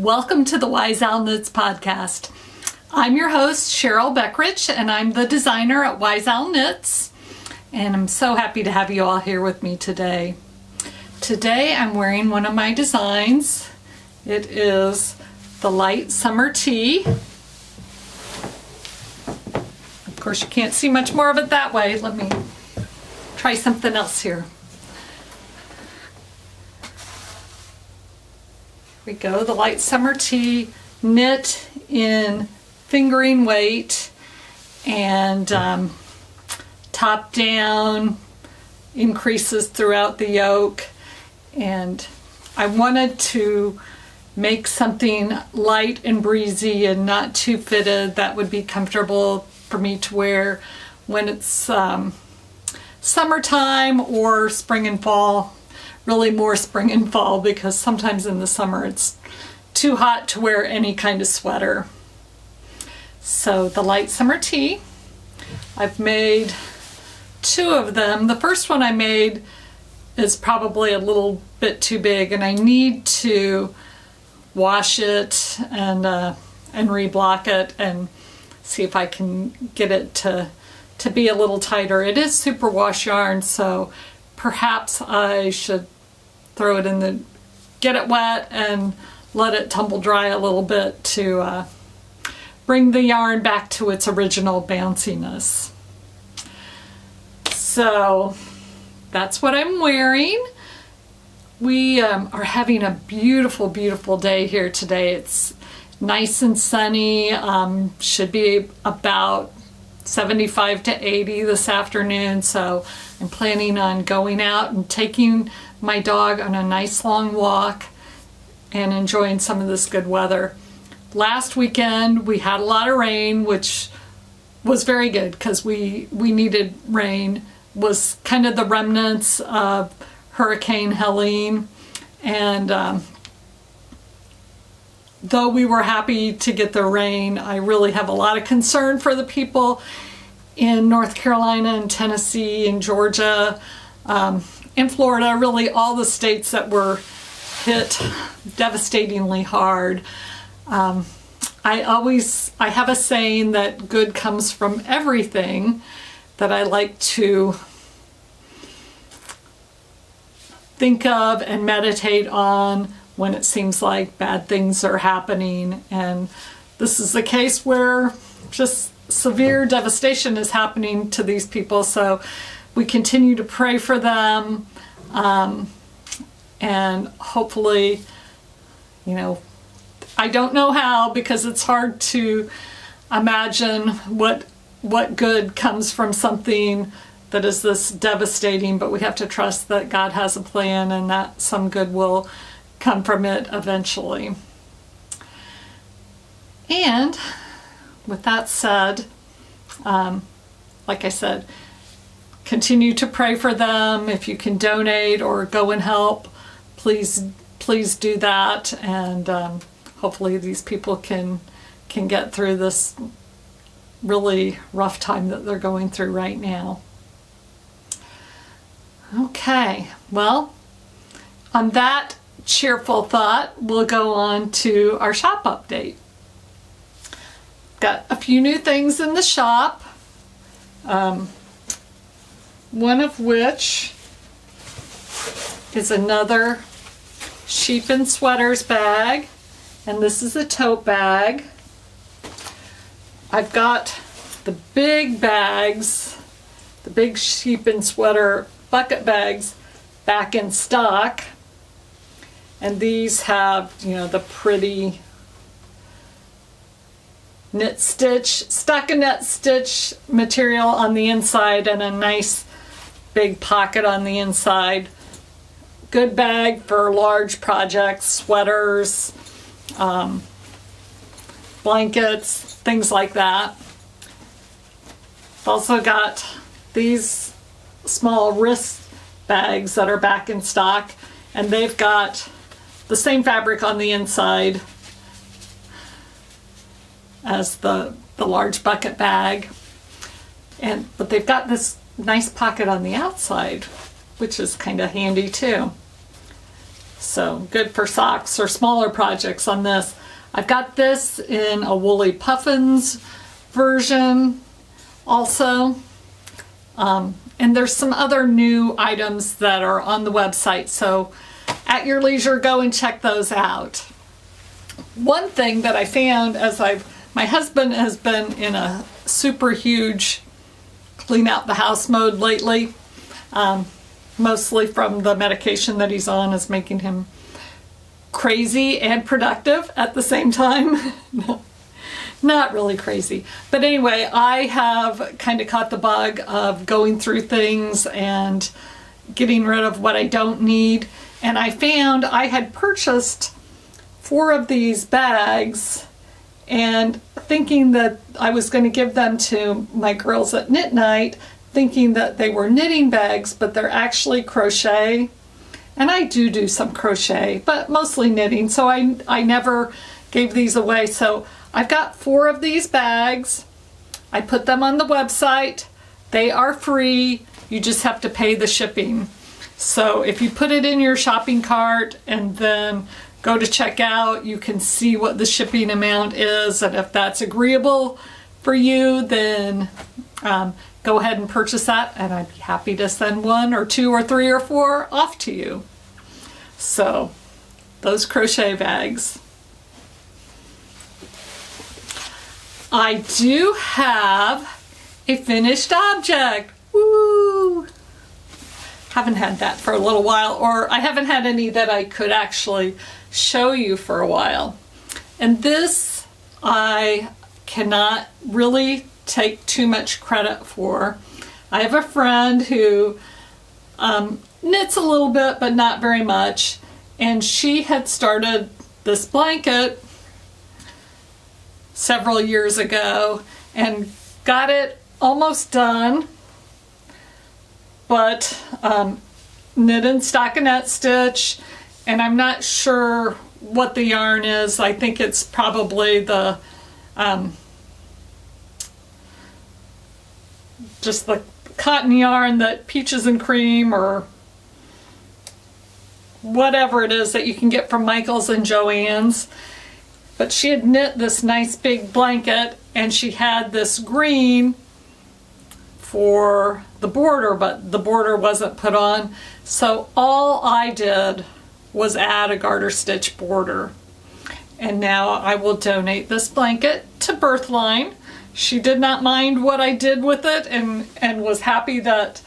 Welcome to the Wise Owl Knits podcast. I'm your host, Cheryl Beckrich, and I'm the designer at Wise Owl Knits. And I'm so happy to have you all here with me today. Today I'm wearing one of my designs. It is the light summer tee. Of course, you can't see much more of it that way. Let me try something else here. Here we go, the light summer tee, knit in fingering weight and top down, increases throughout the yoke. And I wanted to make something light and breezy and not too fitted that would be comfortable for me to wear when it's summertime or spring and fall. Really more spring and fall, because sometimes in the summer it's too hot to wear any kind of sweater. So the light summer tee, I've made two of them. The first one I made is probably a little bit too big, and I need to wash it and reblock it and see if I can get it to be a little tighter. It is superwash yarn, so perhaps I should throw it in get it wet and let it tumble dry a little bit to bring the yarn back to its original bounciness. So that's what I'm wearing. We are having a beautiful, beautiful day here today. It's nice and sunny. Should be about 75 to 80 this afternoon, so I'm planning on going out and taking my dog on a nice long walk and enjoying some of this good weather. Last weekend we had a lot of rain, which was very good because we needed rain. It was kind of the remnants of Hurricane Helene, and though we were happy to get the rain, I really have a lot of concern for the people in North Carolina and Tennessee and Georgia, in Florida, really all the states that were hit devastatingly hard. I have a saying that good comes from everything that I like to think of and meditate on when it seems like bad things are happening. And this is the case where just severe devastation is happening to these people. So we continue to pray for them, and hopefully, I don't know how, because it's hard to imagine what good comes from something that is this devastating, but we have to trust that God has a plan and that some good will come from it eventually. And with that said, like I said, continue to pray for them. If you can donate or go and help, please do that, and hopefully these people can get through this really rough time that they're going through right now. Okay, well, on that cheerful thought, we'll go on to our shop update. Got a few new things in the shop, one of which is another sheep and sweaters bag, and this is a tote bag. I've got the big bags, the big sheep and sweater bucket bags back in stock, and these have, the pretty knit stitch, stockinette stitch material on the inside and a nice big pocket on the inside. Good bag for large projects, sweaters, blankets, things like that. Also got these small wrist bags that are back in stock, and they've got the same fabric on the inside as the large bucket bag, but they've got this nice pocket on the outside, which is kind of handy too. So good for socks or smaller projects on this. I've got this in a woolly puffins version also. And there's some other new items that are on the website, so at your leisure, go and check those out. One thing that I found as my husband has been in a super huge clean out the house mode lately, mostly from the medication that he's on is making him crazy and productive at the same time. Not really crazy. But anyway, I have kind of caught the bug of going through things and getting rid of what I don't need. And I found I had purchased 4 of these bags and thinking that I was going to give them to my girls at knit night, thinking that they were knitting bags, but they're actually crochet. And I do some crochet, but mostly knitting, so I never gave these away. So I've got 4 of these bags. I put them on the website. They are free. You just have to pay the shipping. So if you put it in your shopping cart and then go to checkout, you can see what the shipping amount is. And if that's agreeable for you, then go ahead and purchase that. And I'd be happy to send 1 or 2 or 3 or 4 off to you. So those crochet bags. I do have a finished object. Woo! Haven't had that for a little while, or I haven't had any that I could actually show you for a while. And this I cannot really take too much credit for. I have a friend who knits a little bit, but not very much, and she had started this blanket several years ago and got it almost done, but knit in stockinette stitch, and I'm not sure what the yarn is. I think it's probably the just the cotton yarn that Peaches and Cream or whatever it is that you can get from Michael's and Joann's. But she had knit this nice big blanket, and she had this green for the border, but the border wasn't put on. So all I did was add a garter stitch border. And now I will donate this blanket to Birthline. She did not mind what I did with it, and was happy that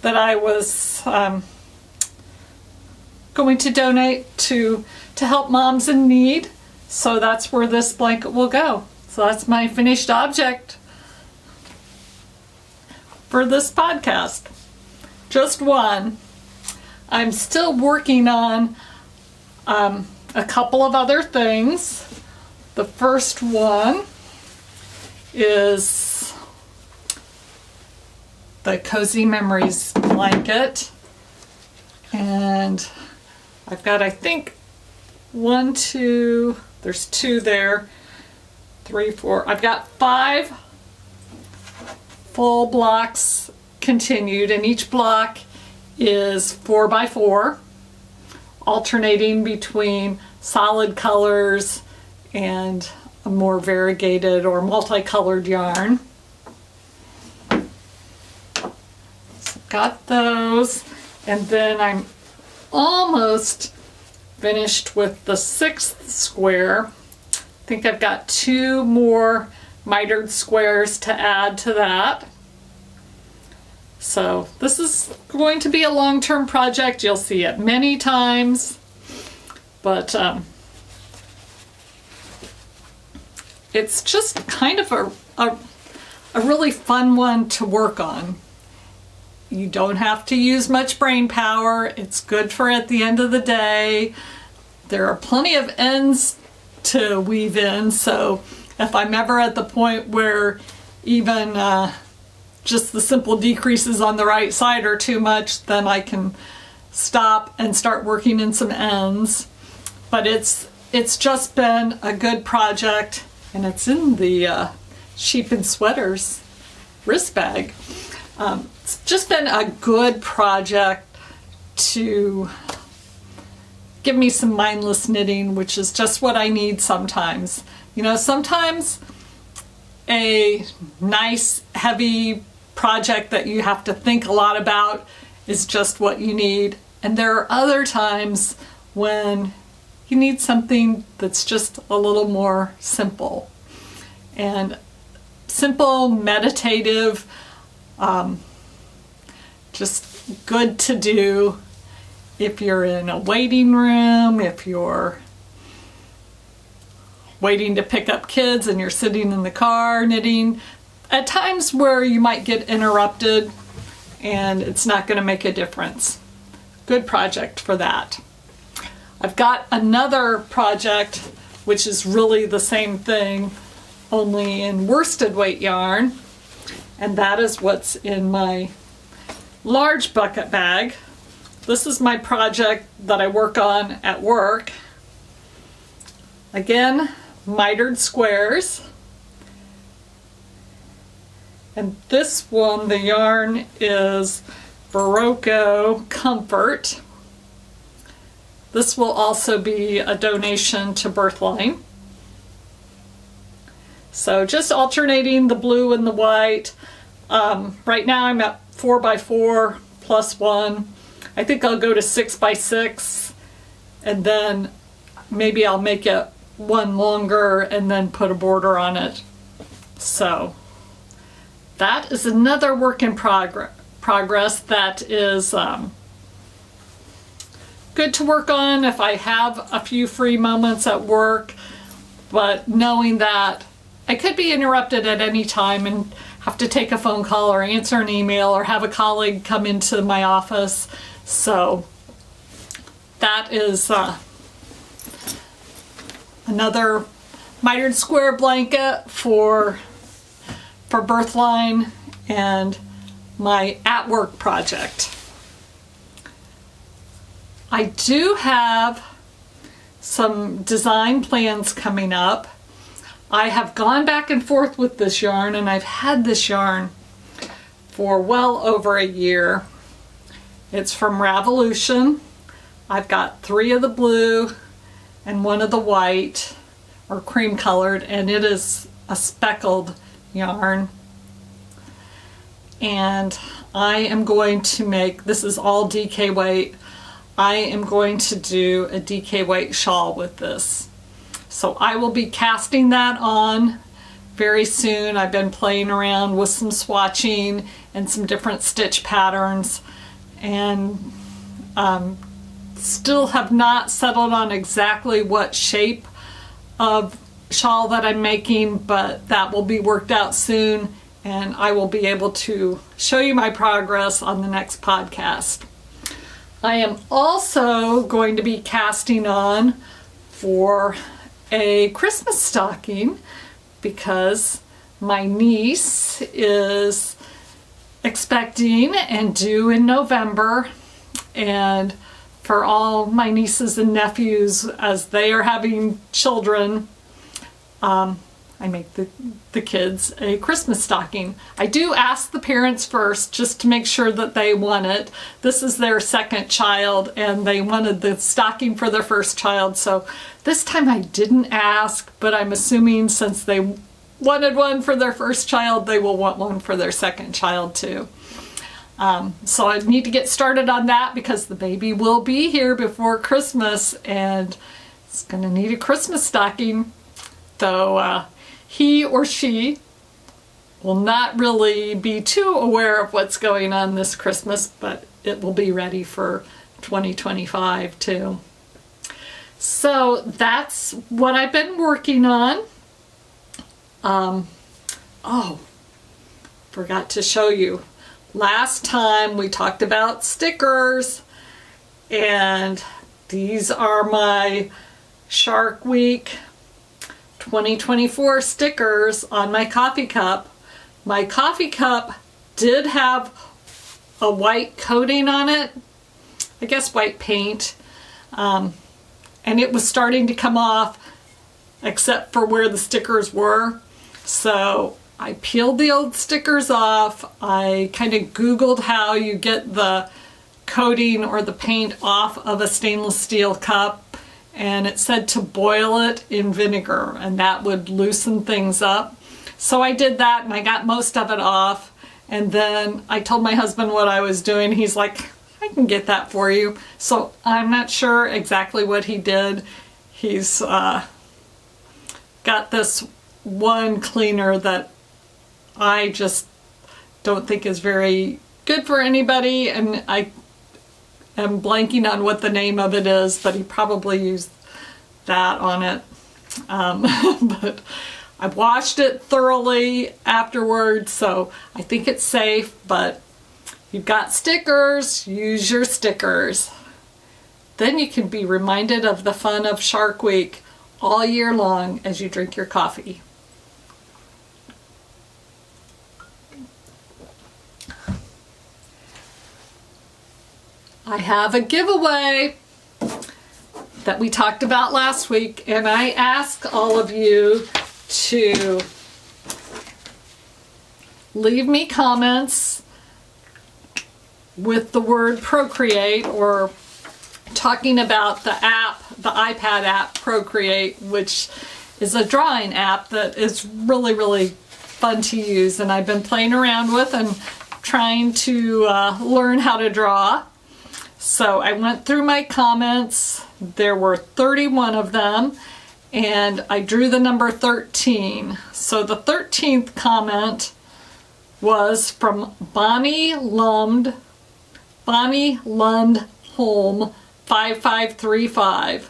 I was going to donate to help moms in need. So that's where this blanket will go. So that's my finished object for this podcast. Just one. I'm still working on a couple of other things. The first one is the Cozy Memories blanket. And I've got, I think, 1, 2, there's 2 there, 3, 4. I've got 5 full blocks continued, and each block is 4x4, alternating between solid colors and a more variegated or multicolored yarn. So got those, and then I'm almost finished with the 6th square. I think I've got 2 more mitered squares to add to that. So this is going to be a long-term project. You'll see it many times, but it's just kind of a really fun one to work on. You don't have to use much brain power. It's good for at the end of the day. There are plenty of ends to weave in, so if I'm ever at the point where even just the simple decreases on the right side are too much, then I can stop and start working in some ends. But it's just been a good project, and it's in the Sheep and Sweaters wrist bag. It's just been a good project to give me some mindless knitting, which is just what I need sometimes. You know, sometimes a nice, heavy project that you have to think a lot about is just what you need. And there are other times when you need something that's just a little more simple. And simple, meditative, just good to do if you're in a waiting room, if you're waiting to pick up kids and you're sitting in the car knitting, at times where you might get interrupted and it's not going to make a difference. Good project for that. I've got another project which is really the same thing, only in worsted weight yarn, and that is what's in my large bucket bag. This is my project that I work on at work. Again, mitered squares. And this one, the yarn is Barocco Comfort. This will also be a donation to Birthline. So just alternating the blue and the white. Right now I'm at 4x4 plus 1. I think I'll go to 6x6, and then maybe I'll make it one longer and then put a border on it. So that is another work in progress that is good to work on if I have a few free moments at work, but knowing that I could be interrupted at any time and have to take a phone call or answer an email or have a colleague come into my office. So that is another mitered square blanket for Birthline and my at-work project. I do have some design plans coming up. I have gone back and forth with this yarn, and I've had this yarn for well over a year. It's from Ravolution. I've got 3 of the blue and 1 of the white, or cream colored, and it is a speckled yarn. And I am going to make, this is all DK weight, I am going to do a DK weight shawl with this. So I will be casting that on very soon. I've been playing around with some swatching and some different stitch patterns, and still have not settled on exactly what shape of shawl that I'm making, but that will be worked out soon, and I will be able to show you my progress on the next podcast. I am also going to be casting on for a Christmas stocking because my niece is expecting and due in November, and for all my nieces and nephews as they are having children, I make the kids a Christmas stocking. I do ask the parents first just to make sure that they want it. This is their second child and they wanted the stocking for their first child, so this time I didn't ask, but I'm assuming since they wanted one for their first child, they will want one for their second child too. So I need to get started on that because the baby will be here before Christmas and it's gonna need a Christmas stocking. Though he or she will not really be too aware of what's going on this Christmas, but it will be ready for 2025 too. So that's what I've been working on. Oh, forgot to show you. Last time we talked about stickers, and these are my Shark Week 2024 stickers on my coffee cup. My coffee cup did have a white coating on it, I guess white paint, and it was starting to come off except for where the stickers were. So I peeled the old stickers off. I kind of Googled how you get the coating or the paint off of a stainless steel cup, and it said to boil it in vinegar, and that would loosen things up. So I did that and I got most of it off, and then I told my husband what I was doing. He's like, I can get that for you. So I'm not sure exactly what he did. He's got this one cleaner that I just don't think is very good for anybody, and I am blanking on what the name of it is, but he probably used that on it. But I washed it thoroughly afterwards, so I think it's safe. But you've got stickers, use your stickers. Then you can be reminded of the fun of Shark Week all year long as you drink your coffee. I have a giveaway that we talked about last week, and I ask all of you to leave me comments with the word Procreate, or talking about the app, the iPad app Procreate, which is a drawing app that is really, really fun to use, and I've been playing around with and trying to learn how to draw. So I went through my comments. There were 31 of them, and I drew the number 13. So the 13th comment was from Bonnie Lund Home 5535.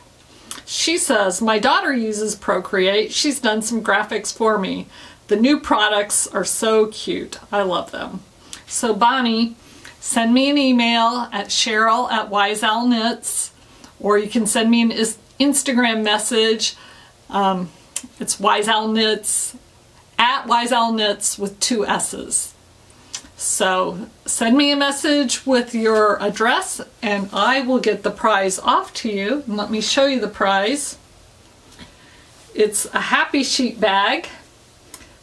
She says, my daughter uses Procreate. She's done some graphics for me. The new products are so cute. I love them. So Bonnie, send me an email at Cheryl@WiseOwlKnits, or you can send me an Instagram message. It's WiseOwlKnits, @WiseOwlKnits with 2 S's. So send me a message with your address and I will get the prize off to you. And let me show you the prize. It's a Happy Sheet bag.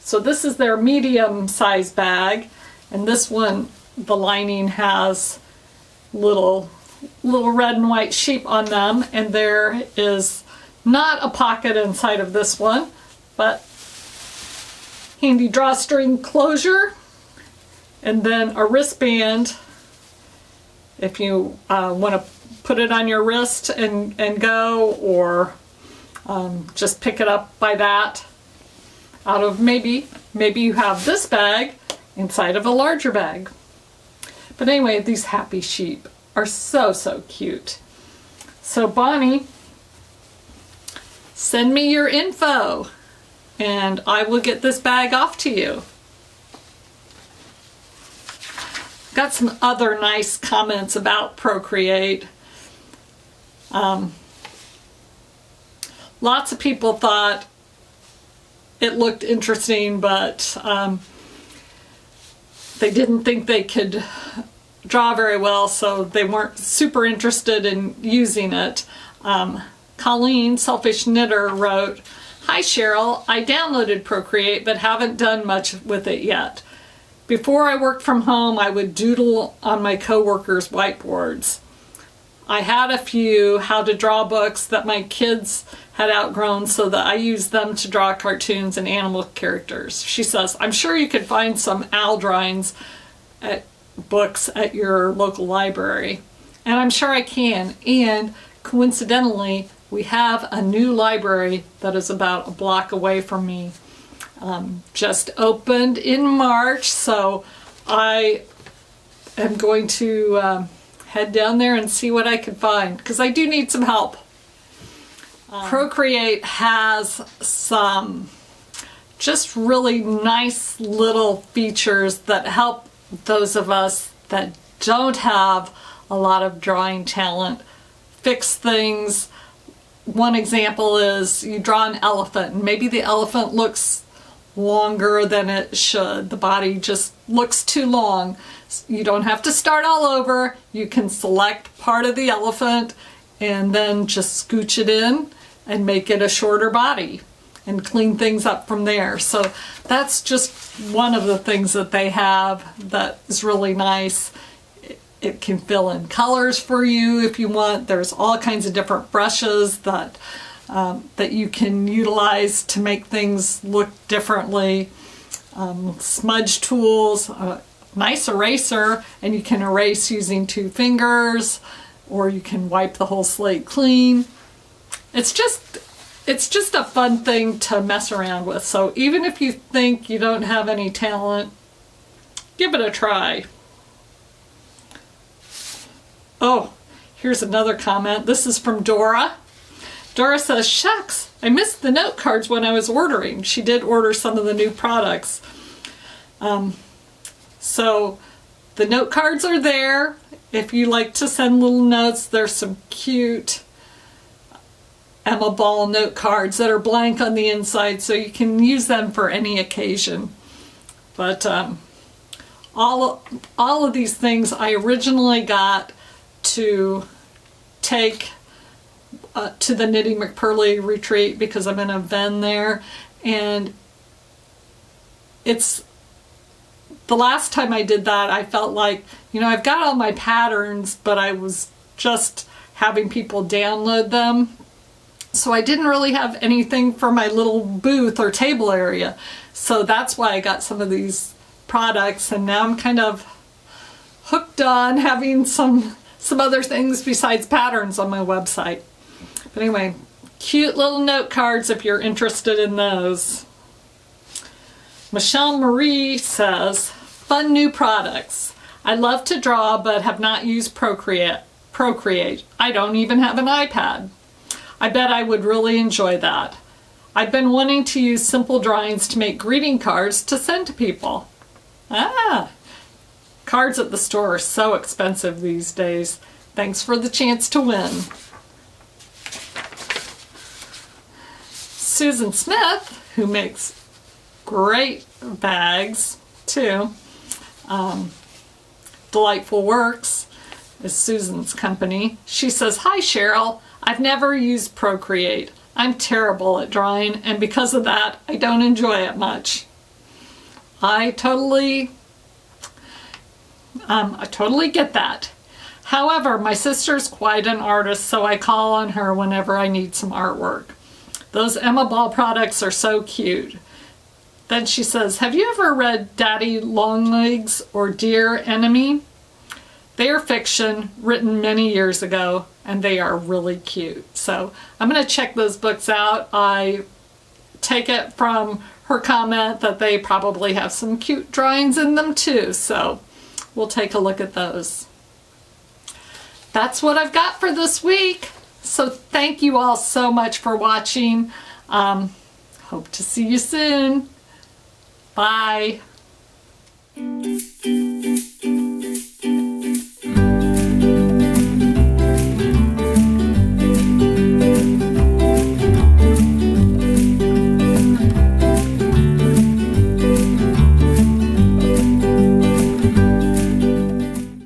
So this is their medium size bag, and this one, the lining has little red and white sheep on them, and there is not a pocket inside of this one, but handy drawstring closure, and then a wristband if you want to put it on your wrist and go, or just pick it up by that out of maybe you have this bag inside of a larger bag. But anyway, these happy sheep are so cute. So Bonnie, send me your info and I will get this bag off to you. Got some other nice comments about Procreate. Lots of people thought it looked interesting, but they didn't think they could draw very well, so they weren't super interested in using it. Colleen, Selfish Knitter, wrote, "Hi Cheryl, I downloaded Procreate but haven't done much with it yet. Before I worked from home, I would doodle on my coworkers' whiteboards. I had a few how to draw books that my kids had outgrown, so that I used them to draw cartoons and animal characters." She says, "I'm sure you could find some owl drawings books at your local library." And I'm sure I can. And coincidentally, we have a new library that is about a block away from me. Just opened in March, so I am going to head down there and see what I can find, because I do need some help. Procreate has some just really nice little features that help those of us that don't have a lot of drawing talent fix things. One example is you draw an elephant and maybe the elephant looks longer than it should. The body just looks too long. You don't have to start all over. You can select part of the elephant and then just scooch it in and make it a shorter body and clean things up from there. So that's just one of the things that they have that is really nice. It can fill in colors for you if you want. There's all kinds of different brushes that you can utilize to make things look differently. Smudge tools, nice eraser, and you can erase using 2 fingers, or you can wipe the whole slate clean. It's just a fun thing to mess around with. So even if you think you don't have any talent, give it a try. Oh, here's another comment. This is from Dora. Dora says, shucks, I missed the note cards when I was ordering. She did order some of the new products. So the note cards are there. If you like to send little notes, there's some cute Emma Ball note cards that are blank on the inside, so you can use them for any occasion. But all of these things I originally got to take to the Knitting McPurley retreat because I'm in a Venn there, and it's the last time I did that, I felt like, I've got all my patterns, but I was just having people download them. So I didn't really have anything for my little booth or table area. So that's why I got some of these products, and now I'm kind of hooked on having some other things besides patterns on my website. But anyway, cute little note cards if you're interested in those. Michelle Marie says, fun new products. I love to draw but have not used Procreate. I don't even have an iPad. I bet I would really enjoy that. I've been wanting to use simple drawings to make greeting cards to send to people. Cards at the store are so expensive these days. Thanks for the chance to win. Susan Smith, who makes great bags too. Delightful Works is Susan's company. She says, hi Cheryl, I've never used Procreate. I'm terrible at drawing, and because of that, I don't enjoy it much. I totally get that. However, my sister's quite an artist, so I call on her whenever I need some artwork. Those Emma Ball products are so cute. Then she says, have you ever read Daddy Longlegs or Dear Enemy? They are fiction written many years ago, and they are really cute. So I'm going to check those books out. I take it from her comment that they probably have some cute drawings in them too. So we'll take a look at those. That's what I've got for this week. So thank you all so much for watching. Hope to see you soon. Bye.